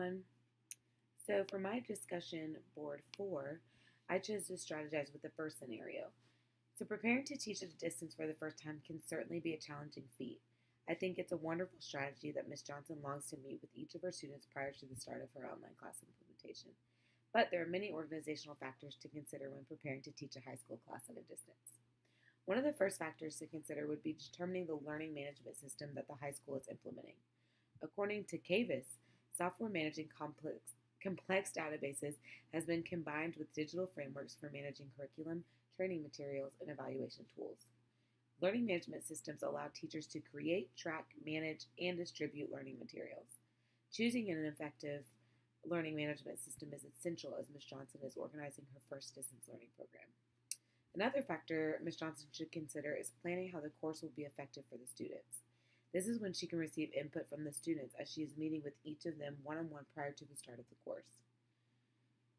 everyone. So for my discussion board 4, I chose to strategize with the first scenario. So preparing to teach at a distance for the first time can certainly be a challenging feat. I think it's a wonderful strategy that Ms. Johnson longs to meet with each of her students prior to the start of her online class implementation. But there are many organizational factors to consider when preparing to teach a high school class at a distance. One of the first factors to consider would be determining the learning management system that the high school is implementing. According to Cavis, software managing complex databases has been combined with digital frameworks for managing curriculum, training materials, and evaluation tools. Learning management systems allow teachers to create, track, manage, and distribute learning materials. Choosing an effective learning management system is essential as Ms. Johnson is organizing her first distance learning program. Another factor Ms. Johnson should consider is planning how the course will be effective for the students. This is when she can receive input from the students as she is meeting with each of them one-on-one prior to the start of the course.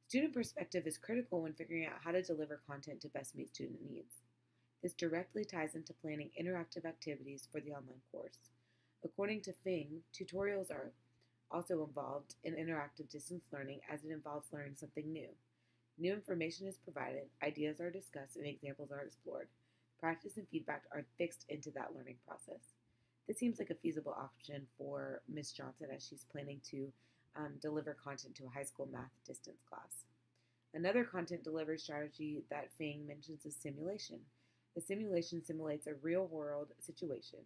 Student perspective is critical when figuring out how to deliver content to best meet student needs. This directly ties into planning interactive activities for the online course. According to Fing, tutorials are also involved in interactive distance learning as it involves learning something new. New information is provided, ideas are discussed, and examples are explored. Practice and feedback are fixed into that learning process. This seems like a feasible option for Ms. Johnson as she's planning to deliver content to a high school math distance class. Another content delivery strategy that Fing mentions is simulation. The simulation simulates a real-world situation.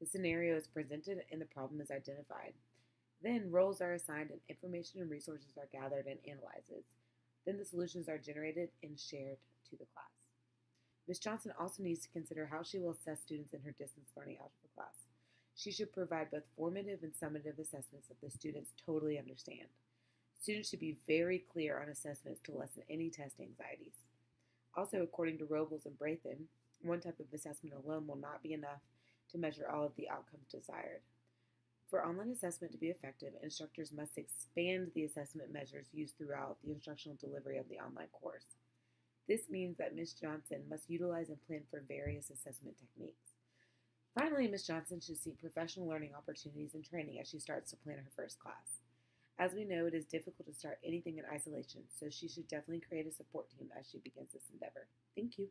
The scenario is presented and the problem is identified. Then roles are assigned and information and resources are gathered and analyzed. Then the solutions are generated and shared to the class. Ms. Johnson also needs to consider how she will assess students in her distance learning algebra class. She should provide both formative and summative assessments that the students totally understand. Students should be very clear on assessments to lessen any test anxieties. Also, according to Robles and Braithen, one type of assessment alone will not be enough to measure all of the outcomes desired. For online assessment to be effective, instructors must expand the assessment measures used throughout the instructional delivery of the online course. This means that Ms. Johnson must utilize and plan for various assessment techniques. Finally, Ms. Johnson should seek professional learning opportunities and training as she starts to plan her first class. As we know, it is difficult to start anything in isolation, so she should definitely create a support team as she begins this endeavor. Thank you.